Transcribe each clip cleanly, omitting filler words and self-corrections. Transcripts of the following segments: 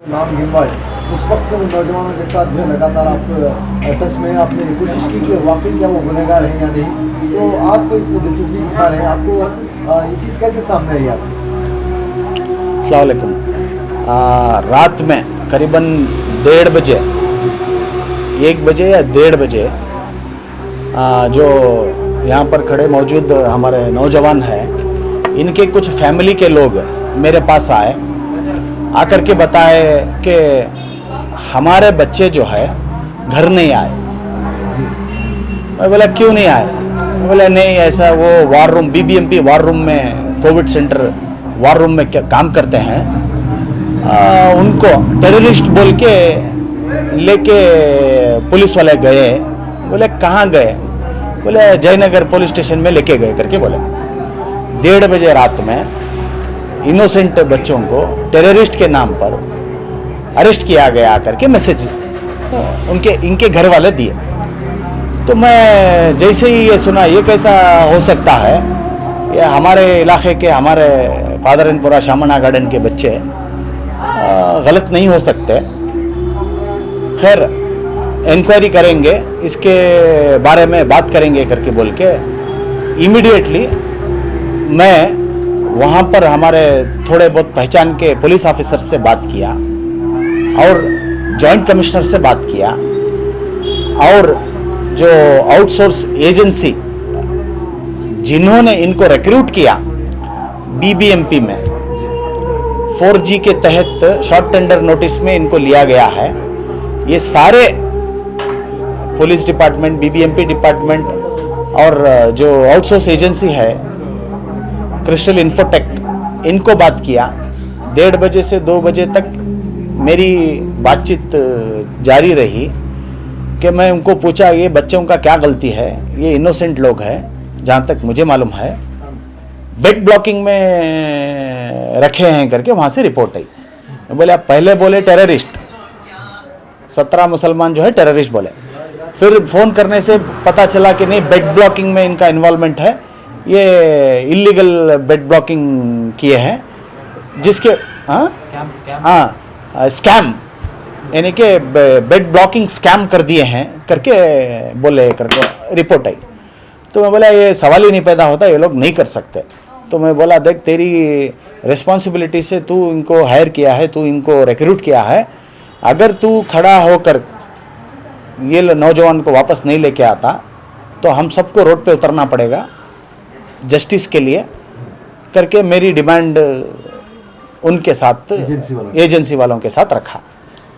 नाम गिनवाए, उस वक्त से उन नौजवानों के साथ जो है लगातार आप टच में, आपने कोशिश की कि वाकई क्या वो गुनहगार हैं या नहीं, तो आप इसमें दिलचस्पी दिखा रहे हैं, आपको ये चीज़ कैसे सामने आई आपकी? अस्सलाम वालेकुम। रात में करीबन 1:30 बजे, 1 बजे या 1:30 बजे जो यहाँ पर खड़े मौजूद हमारे नौजवान हैं, इनके कुछ फैमिली के लोग मेरे पास आए, आकर के बताए कि हमारे बच्चे जो है घर नहीं आए। मैं बोला क्यों नहीं आए? बोला नहीं ऐसा, वो war room, BBMP war room में, कोविड सेंटर वार रूम में क्या काम करते हैं, उनको टेररिस्ट बोल के लेके पुलिस वाले गए। बोले कहाँ गए? बोले जयनगर पुलिस स्टेशन में लेके गए करके बोले। 1:30 बजे रात में इनोसेंट बच्चों को टेररिस्ट के नाम पर अरेस्ट किया गया करके मैसेज इनके घर वाले दिए। तो मैं जैसे ही ये सुना, ये कैसा हो सकता है, ये हमारे इलाके के, हमारे पादरनपुरा शामना गार्डन के बच्चे गलत नहीं हो सकते। खैर इंक्वायरी करेंगे, इसके बारे में बात करेंगे करके बोल के इमीडिएटली मैं वहाँ पर हमारे थोड़े बहुत पहचान के पुलिस ऑफिसर से बात किया और जॉइंट कमिश्नर से बात किया, और जो आउटसोर्स एजेंसी जिन्होंने इनको रिक्रूट किया बीबीएमपी में 4G के तहत शॉर्ट टेंडर नोटिस में इनको लिया गया है, ये सारे पुलिस डिपार्टमेंट, बीबीएमपी डिपार्टमेंट और जो आउटसोर्स एजेंसी है क्रिस्टल इन्फोटेक, इनको बात किया। 1:30 बजे से 2 बजे तक मेरी बातचीत जारी रही कि मैं उनको पूछा ये बच्चों का क्या गलती है, ये इनोसेंट लोग हैं जहाँ तक मुझे मालूम है, बेड ब्लॉकिंग में रखे हैं करके वहाँ से रिपोर्ट आई। बोले आप पहले बोले टेररिस्ट, 17 मुसलमान जो है टेररिस्ट बोले, फिर फ़ोन करने से पता चला कि नहीं बेड ब्लॉकिंग में इनका इन्वॉल्वमेंट है, ये इलीगल बेड ब्लॉकिंग किए हैं, जिसके स्कैम यानी कि बेड ब्लॉकिंग स्कैम कर दिए हैं करके बोले करके रिपोर्ट आई। तो मैं बोला ये सवाल ही नहीं पैदा होता, ये लोग नहीं कर सकते। तो मैं बोला देख तेरी रिस्पॉन्सिबिलिटी से तू इनको हायर किया है, तू इनको रिक्रूट किया है, अगर तू खड़ा होकर ये नौजवान को वापस नहीं लेके आता तो हम सबको रोड पे उतरना पड़ेगा जस्टिस के लिए करके मेरी डिमांड उनके साथ, एजेंसी वालों के साथ रखा।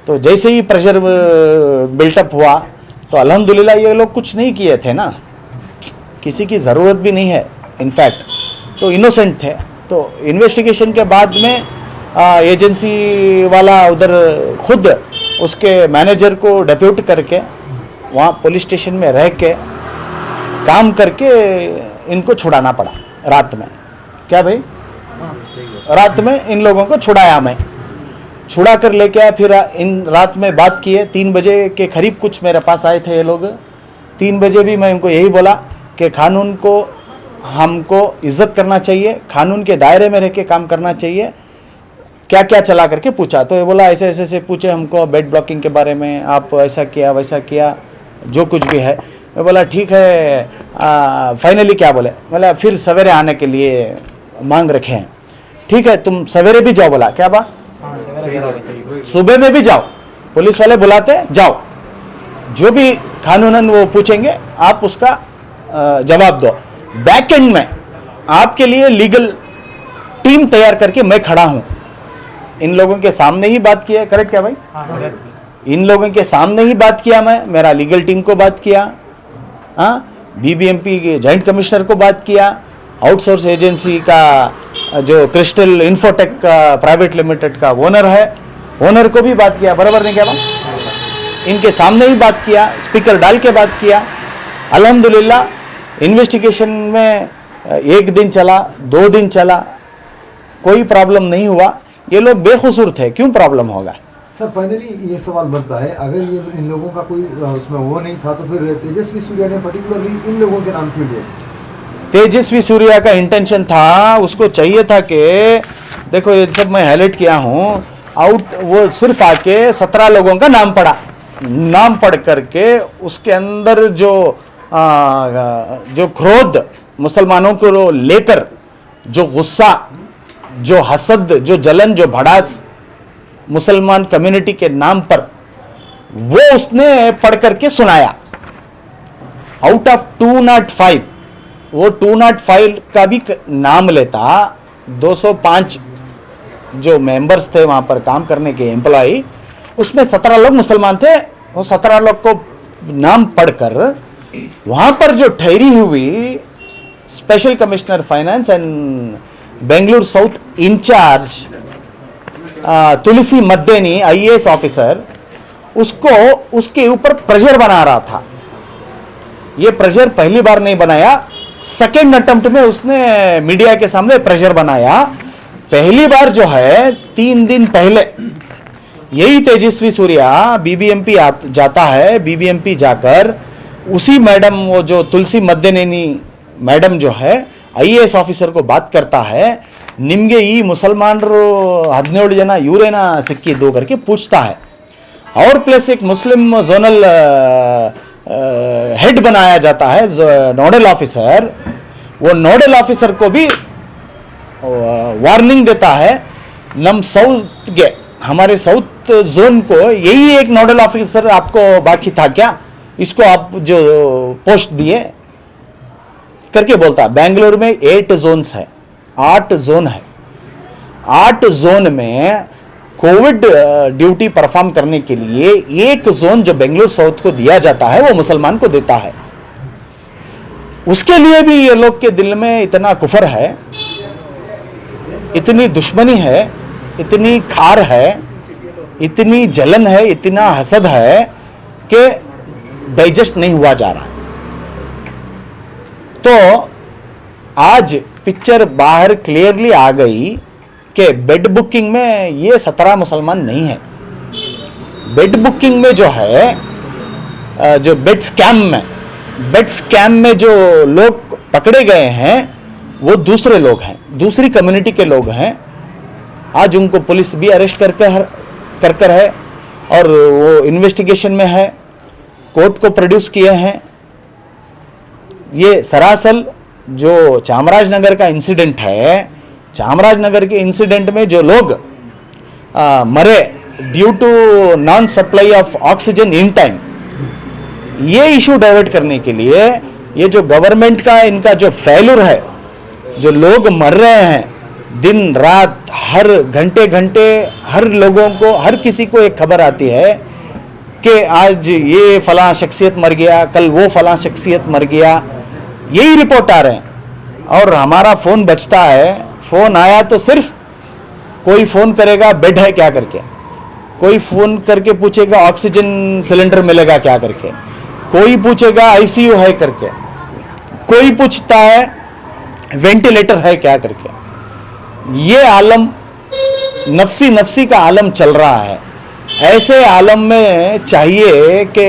तो जैसे ही प्रेशर बिल्टअप हुआ तो अल्हम्दुलिल्लाह ये लोग कुछ नहीं किए थे ना, किसी की ज़रूरत भी नहीं है, इनफैक्ट तो इनोसेंट थे। तो इन्वेस्टिगेशन के बाद में एजेंसी वाला उधर खुद उसके मैनेजर को डेप्यूट करके वहाँ पुलिस स्टेशन में रह के काम करके इनको छुड़ाना पड़ा रात में। क्या भाई? रात में इन लोगों को छुड़ाया, मैं छुड़ा कर लेके आया। फिर इन रात में बात किए, 3 बजे के करीब कुछ मेरे पास आए थे ये लोग। 3 बजे भी मैं उनको यही बोला कि कानून को हमको इज्जत करना चाहिए, कानून के दायरे में रह के काम करना चाहिए। क्या क्या चला करके पूछा तो ये बोला ऐसे ऐसे पूछे हमको बेड ब्लॉकिंग के बारे में, आप ऐसा किया वैसा किया, जो कुछ भी है। मैं बोला ठीक है, फाइनली क्या बोले? बोला फिर सवेरे आने के लिए मांग रखे हैं। ठीक है तुम सवेरे भी जाओ। बोला क्या बात? सुबह में भी जाओ, पुलिस वाले बुलाते जाओ, जो भी कानूनन वो पूछेंगे आप उसका जवाब दो। बैक एंड में आपके लिए लीगल टीम तैयार करके मैं खड़ा हूं। इन लोगों के सामने ही बात किया, करेक्ट क्या भाई? इन लोगों के सामने ही बात किया, मैं मेरा लीगल टीम को बात किया, बीबीएमपी के जॉइंट कमिश्नर को बात किया, आउटसोर्स एजेंसी का जो क्रिस्टल इन्फोटेक का प्राइवेट लिमिटेड का ओनर है, ओनर को भी बात किया। बराबर नहीं क्या बात? इनके सामने ही बात किया, स्पीकर डाल के बात किया। अल्हम्दुलिल्लाह इन्वेस्टिगेशन में 1 दिन चला, 2 दिन चला, कोई प्रॉब्लम नहीं हुआ। ये लोग बेकसूर थे, क्यों प्रॉब्लम होगा? सर फाइनली ये सवाल बनता है, अगर ये इन लोगों का कोई उसमें वो नहीं था तो फिर तेजस्वी सूर्या ने पर्टिकुलरली इन लोगों के नाम क्यों लिया? तेजस्वी सूर्या का इंटेंशन था, उसको चाहिए था कि देखो ये सब मैं हाईलाइट किया हूँ वो सिर्फ आके 17 लोगों का नाम पढ़ा, नाम पढ़ करके उसके अंदर जो क्रोध मुसलमानों को लेकर, जो गुस्सा, जो हसद, जो जलन, जो भड़ास मुसलमान कम्युनिटी के नाम पर, वो उसने पढ़ करके सुनाया। आउट ऑफ 205, वो 205 का भी नाम लेता, 205 जो मेंबर्स थे वहां पर काम करने के एम्प्लॉय, उसमें 17 लोग मुसलमान थे। वो 17 लोग को नाम पढ़कर वहां पर जो ठहरी हुई special commissioner finance and Bengaluru south incharge Tulsi Maddineni IAS officer, उसको उसके ऊपर प्रेशर बना रहा था। ये प्रेशर पहली बार नहीं बनाया, सेकेंड अटेम्प्ट में उसने मीडिया के सामने प्रेशर बनाया। पहली बार जो है 3 दिन पहले यही तेजस्वी सूर्या BBMP जाता है, BBMP जाकर उसी मैडम, वो जो तुलसी मद्देनी मैडम जो है IAS ऑफिसर को बात करता है, निम्गे ई मुसलमानರು 17 ಜನ ಇವರೇನಾ ಸಿಕ್ಕಿದ್ದು करके पूछता है। और प्लस एक मुस्लिम जोनल हेड बनाया जाता है, नोडल ऑफिसर। वो नोडल ऑफिसर को भी वार्निंग देता है, नम साउथ के, हमारे साउथ जोन को यही एक नोडल ऑफिसर आपको बाकी था क्या, इसको आप जो पोस्ट दिए करके बोलता। बेंगलुरु में 8 जोन्स है, 8 जोन है। 8 जोन में कोविड ड्यूटी परफॉर्म करने के लिए एक जोन जो बेंगलुरु साउथ को दिया जाता है, वो मुसलमान को देता है। उसके लिए भी ये लोग के दिल में इतना कुफर है, इतनी दुश्मनी है, इतनी खार है, इतनी जलन है, इतना हसद है कि डाइजेस्ट नहीं हुआ जा रहा। तो आज पिक्चर बाहर क्लियरली आ गई कि बेड बुकिंग में ये 17 मुसलमान नहीं है। बेड बुकिंग में जो है, जो बेड स्कैम में जो लोग पकड़े गए हैं, वो दूसरे लोग हैं, दूसरी कम्युनिटी के लोग हैं। आज उनको पुलिस भी अरेस्ट कर है और वो इन्वेस्टिगेशन में है, कोर्ट को प्रोड्यूस किए हैं। ये सरासल जो चामराजनगर का इंसिडेंट है, चामराजनगर के इंसिडेंट में जो लोग मरे due to non supply of oxygen in time, ये इशू डाइवर्ट करने के लिए ये जो गवर्नमेंट का इनका जो फेल्यूर है, जो लोग मर रहे हैं दिन रात, हर घंटे हर लोगों को, हर किसी को एक खबर आती है कि आज ये फलां शख्सियत मर गया, कल वो फलां शख्सियत मर गया, यही रिपोर्ट आ रहे हैं। और हमारा फोन बजता है, फोन आया तो सिर्फ कोई फोन करेगा बेड है क्या करके, कोई फोन करके पूछेगा ऑक्सीजन सिलेंडर मिलेगा क्या करके, कोई पूछेगा ICU है करके, कोई पूछता है वेंटिलेटर है क्या करके। ये आलम नफसी का आलम चल रहा है। ऐसे आलम में चाहिए कि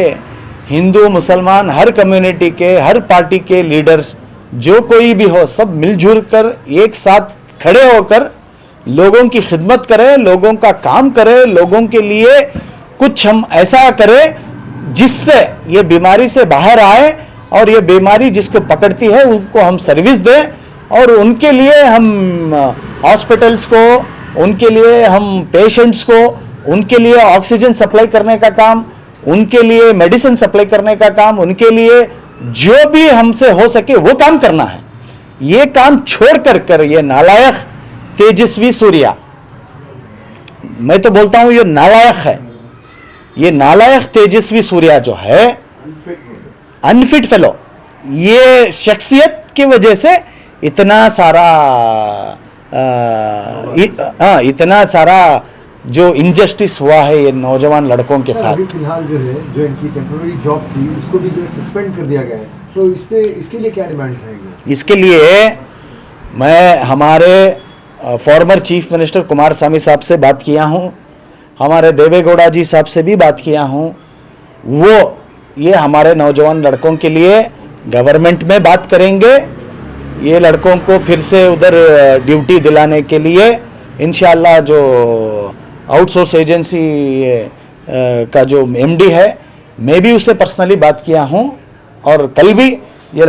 हिंदू मुसलमान, हर कम्युनिटी के, हर पार्टी के लीडर्स, जो कोई भी हो, सब मिलजुल कर एक साथ खड़े होकर लोगों की खिदमत करें, लोगों का काम करें, लोगों के लिए कुछ हम ऐसा करें जिससे ये बीमारी से बाहर आए, और ये बीमारी जिसको पकड़ती है उनको हम सर्विस दें, और उनके लिए हम हॉस्पिटल्स को, उनके लिए हम पेशेंट्स को, उनके लिए ऑक्सीजन सप्लाई करने का काम, उनके लिए मेडिसिन सप्लाई करने का काम, उनके लिए जो भी हमसे हो सके वो काम करना है। ये काम छोड़ कर ये नालायक तेजस्वी सूर्या, मैं तो बोलता हूं ये नालायक है, ये नालायक तेजस्वी सूर्या जो है, अनफिट फेलो, ये शख्सियत की वजह से इतना सारा जो इनजस्टिस हुआ है ये नौजवान लड़कों के साथ। अभी फिलहाल जो है, जो इनकी टेम्पोररी जॉब थी उसको भी जो सस्पेंड कर दिया गया है, तो इसके लिए क्या डिमांड्स रहेंगे? इसके लिए मैं हमारे फॉर्मर चीफ मिनिस्टर कुमारस्वामी साहब से बात किया हूँ, हमारे देवेगौड़ा जी साहब से भी बात किया हूँ। वो ये हमारे नौजवान लड़कों के लिए गवर्नमेंट में बात करेंगे, ये लड़कों को फिर से उधर ड्यूटी दिलाने के लिए इंशाअल्लाह जो आउटसोर्स एजेंसी का जो एमडी है, मैं भी उससे पर्सनली बात किया हूँ और कल भी ये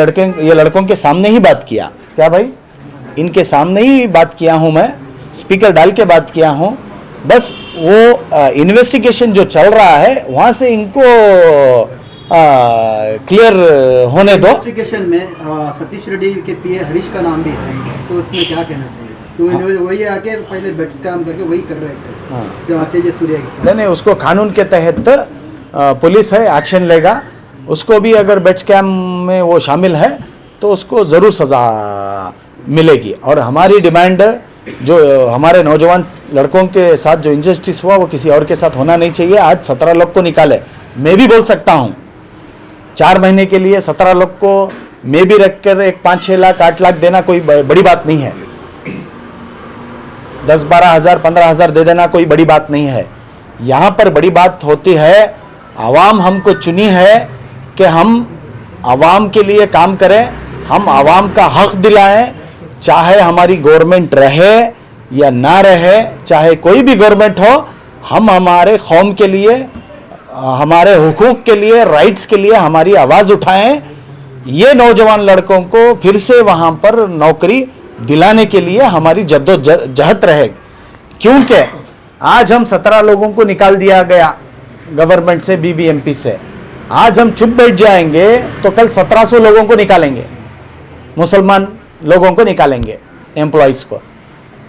लड़कों के सामने ही बात किया। क्या भाई, इनके सामने ही बात किया हूँ, मैं स्पीकर डाल के बात किया हूँ। बस वो इन्वेस्टिगेशन जो चल रहा है वहाँ से इनको क्लियर होने दो। इन्वेस्टिगेशन में सतीश रेड्डी के पीए हरीश का नाम भी है, तो उसमें क्या कहना चाहिए? तो वही आके पहले बेट्स काम करके वही कर रहे थे जो तेजस सूर्या के साथ। नहीं, उसको कानून के तहत पुलिस है, एक्शन लेगा। उसको भी अगर बेट्स कैम में वो शामिल है तो उसको ज़रूर सज़ा मिलेगी। और हमारी डिमांड, जो हमारे नौजवान लड़कों के साथ जो इनजस्टिस हुआ वो किसी और के साथ होना नहीं चाहिए। आज 17 लोग को निकाले, मैं भी बोल सकता हूँ 4 महीने के लिए 17 लोग को मैं भी रख कर एक 5-6 लाख 8 लाख देना कोई बड़ी बात नहीं है। 10-12 हज़ार 15 हज़ार दे देना कोई बड़ी बात नहीं है। यहाँ पर बड़ी बात होती है, आवाम हमको चुनी है कि हम आवाम के लिए काम करें, हम आवाम का हक दिलाएं, चाहे हमारी गवर्नमेंट रहे या ना रहे, चाहे कोई भी गवर्नमेंट हो, हम हमारे कौम के लिए, हमारे हुकूक के लिए, राइट्स के लिए हमारी आवाज़ उठाएं। ये नौजवान लड़कों को फिर से वहाँ पर नौकरी दिलाने के लिए हमारी जद्दोजहद रहे। क्योंकि आज हम 17 लोगों को निकाल दिया गया गवर्नमेंट से, बीबीएमपी से। आज हम चुप बैठ जाएंगे तो कल 1700 लोगों को निकालेंगे, मुसलमान लोगों को निकालेंगे, एम्प्लॉयज़ को।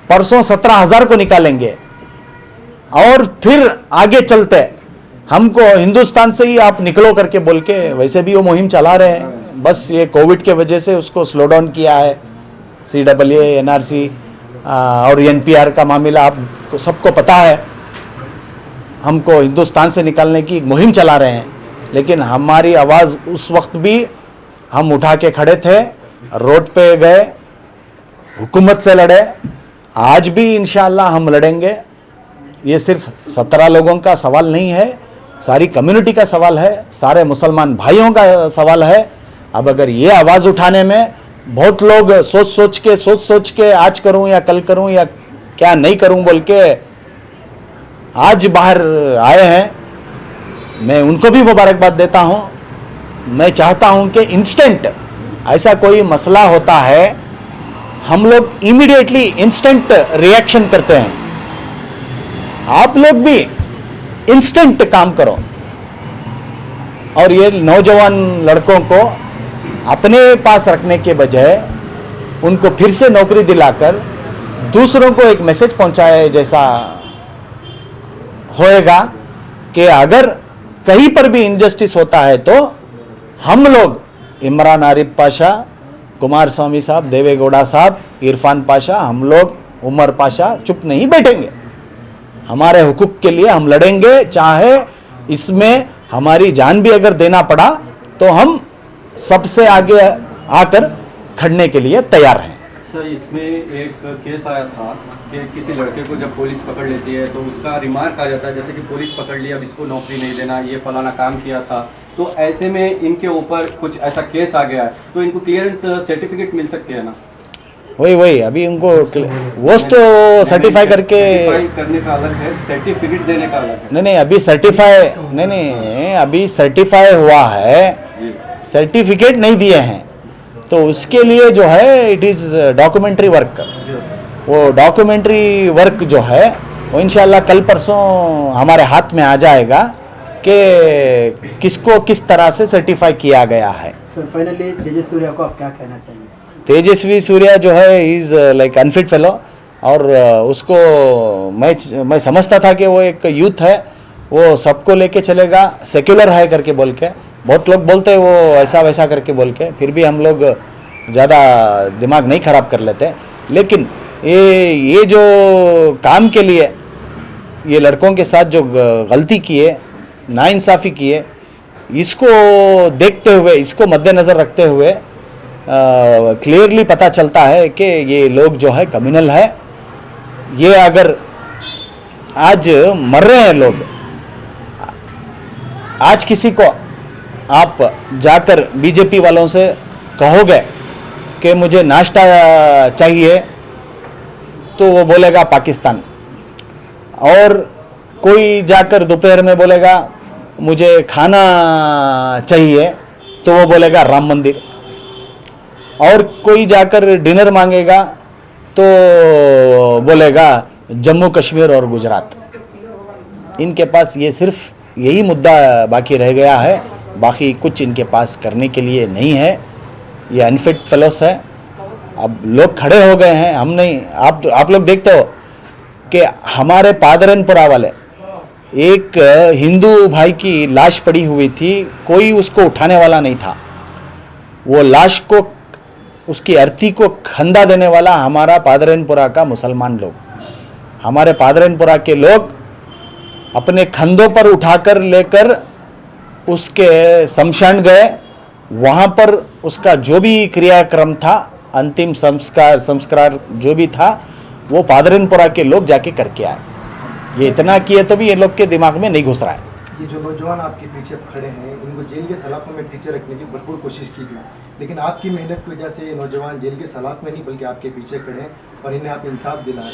परसों 17,000 को निकालेंगे और फिर आगे चलते हमको हिंदुस्तान से ही आप निकलो करके बोल के, वैसे भी वो मुहिम चला रहे हैं। बस ये कोविड के वजह से उसको स्लो डाउन किया है। CAA, NRC और NPR का मामला आप सबको पता है। हमको हिंदुस्तान से निकालने की मुहिम चला रहे हैं, लेकिन हमारी आवाज़ उस वक्त भी हम उठा के खड़े थे, रोड पे गए, हुकूमत से लड़े। आज भी इंशाअल्लाह हम लड़ेंगे। ये सिर्फ 17 लोगों का सवाल नहीं है, सारी कम्युनिटी का सवाल है, सारे मुसलमान भाइयों का सवाल है। अब अगर ये आवाज़ उठाने में बहुत लोग सोच सोच के आज करूं या कल करूं या क्या नहीं करूं बोल के आज बाहर आए हैं, मैं उनको भी मुबारकबाद देता हूं। मैं चाहता हूं कि इंस्टेंट ऐसा कोई मसला होता है, हम लोग इमीडिएटली इंस्टेंट रिएक्शन करते हैं। आप लोग भी इंस्टेंट काम करो और ये नौजवान लड़कों को अपने पास रखने के बजाय उनको फिर से नौकरी दिलाकर दूसरों को एक मैसेज पहुंचाए जैसा होएगा कि अगर कहीं पर भी इनजस्टिस होता है तो हम लोग इमरान आरिफ पाशा, कुमार स्वामी साहब, देवेगौड़ा साहब, इरफान पाशा, हम लोग उमर पाशा चुप नहीं बैठेंगे। हमारे हुकूक के लिए हम लड़ेंगे, चाहे इसमें हमारी जान भी अगर देना पड़ा तो हम सबसे आगे आकर खड़ने के लिए तैयार हैं। सर, इसमें एक केस आया था कि किसी लड़के को जब पुलिस पकड़ लेती है तो उसका रिमार्क आ जाता है, जैसे कि पुलिस पकड़ लिया, अब इसको नौकरी नहीं देना, ये फलाना काम किया था। तो ऐसे में इनके ऊपर कुछ ऐसा केस आ गया है तो इनको क्लियरेंस सर्टिफिकेट मिल सकती है ना? वही अभी उनको वो तो सर्टिफाई करके करने का अलग है, सर्टिफिकेट देने का अलग है। नहीं, अभी सर्टिफाई नहीं, अभी सर्टिफाई हुआ है, सर्टिफिकेट नहीं दिए हैं, तो उसके लिए जो है इट इज़ डॉक्यूमेंट्री वर्क। वो डॉक्यूमेंट्री वर्क जो है वो इंशाल्लाह कल परसों हमारे हाथ में आ जाएगा कि किसको किस तरह से सर्टिफाई किया गया है। सर, फाइनली तेजस सूर्या को आप क्या कहना चाहिए? तेजस्वी सूर्या जो है इज़ लाइक अनफिट फेलो, और उसको मैं समझता था कि वो एक यूथ है, वो सबको लेके चलेगा, सेक्युलर है करके बोल के बहुत लोग बोलते हैं वो ऐसा वैसा करके बोल के, फिर भी हम लोग ज़्यादा दिमाग नहीं ख़राब कर लेते। लेकिन ये जो काम के लिए ये लड़कों के साथ जो गलती किए, नाइंसाफ़ी किए, इसको देखते हुए, इसको मद्देनज़र रखते हुए क्लियरली पता चलता है कि ये लोग जो है कम्युनल है। ये अगर आज मर रहे हैं लोग, आज किसी को आप जाकर बीजेपी वालों से कहोगे कि मुझे नाश्ता चाहिए तो वो बोलेगा पाकिस्तान, और कोई जाकर दोपहर में बोलेगा मुझे खाना चाहिए तो वो बोलेगा राम मंदिर, और कोई जाकर डिनर मांगेगा तो बोलेगा जम्मू कश्मीर और गुजरात। इनके पास ये सिर्फ यही मुद्दा बाकी रह गया है, बाकी कुछ इनके पास करने के लिए नहीं है। ये अनफिट फेलोस है। अब लोग खड़े हो गए हैं, हम नहीं। आप लोग देखते हो कि हमारे पादरनपुरा वाले एक हिंदू भाई की लाश पड़ी हुई थी, कोई उसको उठाने वाला नहीं था। वो लाश को, उसकी अर्थी को खंदा देने वाला हमारा पादरनपुरा का मुसलमान लोग, हमारे पादरनपुरा के लोग अपने कंधों पर उठाकर लेकर उसके शमशान गए। वहाँ पर उसका जो भी क्रियाक्रम था, अंतिम संस्कार जो भी था, वो पादरनपुरा के लोग जाके करके आए। ये इतना किए तो भी ये लोग के दिमाग में नहीं घुस रहा है। ये जो नौजवान आपके पीछे खड़े हैं, इनको जेल के सलाखों में टीचर रखने की भरपूर कोशिश की गई, लेकिन आपकी मेहनत की वजह से ये नौजवान जेल के सलाख में नहीं बल्कि आपके पीछे खड़े हैं और इन्हें आप इंसाफ दिलाएं।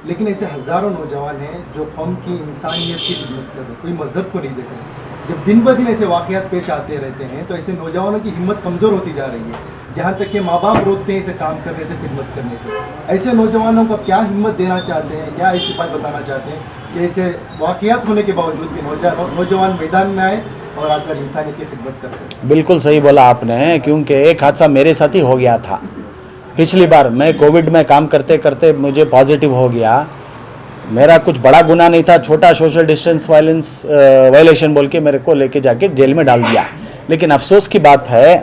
लेकिन ऐसे हज़ारों नौजवान हैं जो कौम की इंसानियत की खिदमत कर रहे हैं, कोई मज़हब को नहीं देख रहे। जब दिन ब दिन ऐसे वाक़यात पेश आते रहते हैं तो ऐसे नौजवानों की हिम्मत कमज़ोर होती जा रही है, जहाँ तक कि माँ बाप रोकते हैं इसे काम करने से, खिदमत करने से। ऐसे नौजवानों को क्या हिम्मत देना चाहते हैं, क्या ऐसी बात बताना चाहते हैं कि ऐसे वाक़यात होने के बावजूद भी नौजवान मैदान में आए और आकर इंसानियत की खिदमत करते हैं? बिल्कुल सही बोला आपने, क्योंकि एक हादसा मेरे साथ ही हो गया था। पिछली बार मैं कोविड में काम करते करते मुझे पॉजिटिव हो गया। मेरा कुछ बड़ा गुनाह नहीं था, छोटा सोशल डिस्टेंस वायलेशन बोल के मेरे को लेके जाके जेल में डाल दिया। लेकिन अफसोस की बात है,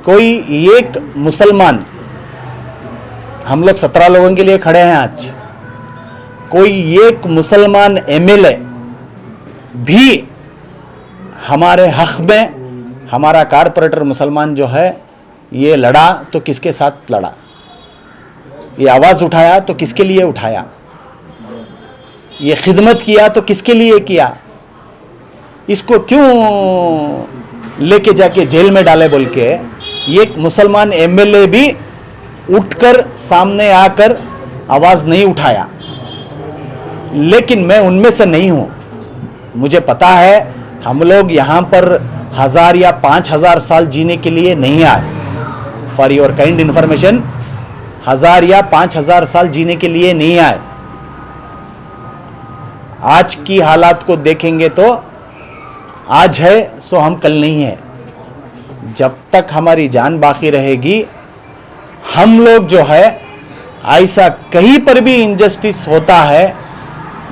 कोई एक मुसलमान, हम लोग 17 लोगों के लिए खड़े हैं आज, कोई एक मुसलमान एमएलए भी हमारे हक में, हमारा कारपोरेटर मुसलमान जो है ये लड़ा तो किसके साथ लड़ा, ये आवाज़ उठाया तो किसके लिए उठाया, ये खिदमत किया तो किसके लिए किया, इसको क्यों लेके जाके जेल में डाले बोल के ये मुसलमान एमएलए भी उठकर सामने आकर आवाज़ नहीं उठाया। लेकिन मैं उनमें से नहीं हूँ। मुझे पता है हम लोग यहाँ पर 1000 या 5000 साल जीने के लिए नहीं आए। फॉर योर काइंड इंफॉर्मेशन, 1000 या 5000 साल जीने के लिए नहीं आए। आज की हालात को देखेंगे तो आज है सो हम कल नहीं है। जब तक हमारी जान बाकी रहेगी, हम लोग जो है, ऐसा कहीं पर भी इनजस्टिस होता है,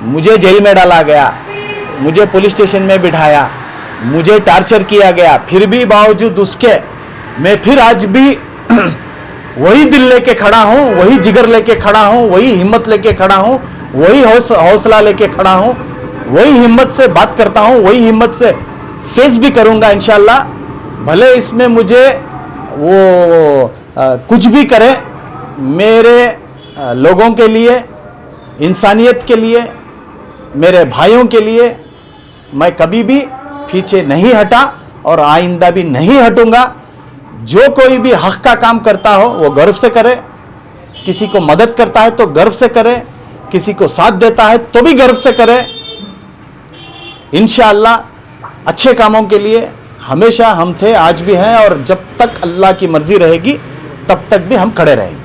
मुझे जेल में डाला गया, मुझे पुलिस स्टेशन में बिठाया, मुझे टॉर्चर किया गया, फिर भी बावजूद उसके मैं फिर आज भी वही दिल लेके खड़ा हूं, वही जिगर लेके खड़ा हूं, वही हिम्मत लेके खड़ा हूं, वही हौसला लेके खड़ा हूं, वही हिम्मत से बात करता हूं, वही हिम्मत से फेस भी करूंगा इंशाल्लाह। भले इसमें मुझे वो कुछ भी करे, मेरे लोगों के लिए, इंसानियत के लिए, मेरे भाइयों के लिए मैं कभी भी पीछे नहीं हटा और आइंदा भी नहीं हटूंगा। जो कोई भी हक का काम करता हो वो गर्व से करे, किसी को मदद करता है तो गर्व से करे, किसी को साथ देता है तो भी गर्व से करे। इंशाअल्लाह अच्छे कामों के लिए हमेशा हम थे, आज भी हैं, और जब तक अल्लाह की मर्जी रहेगी तब तक भी हम खड़े रहेंगे।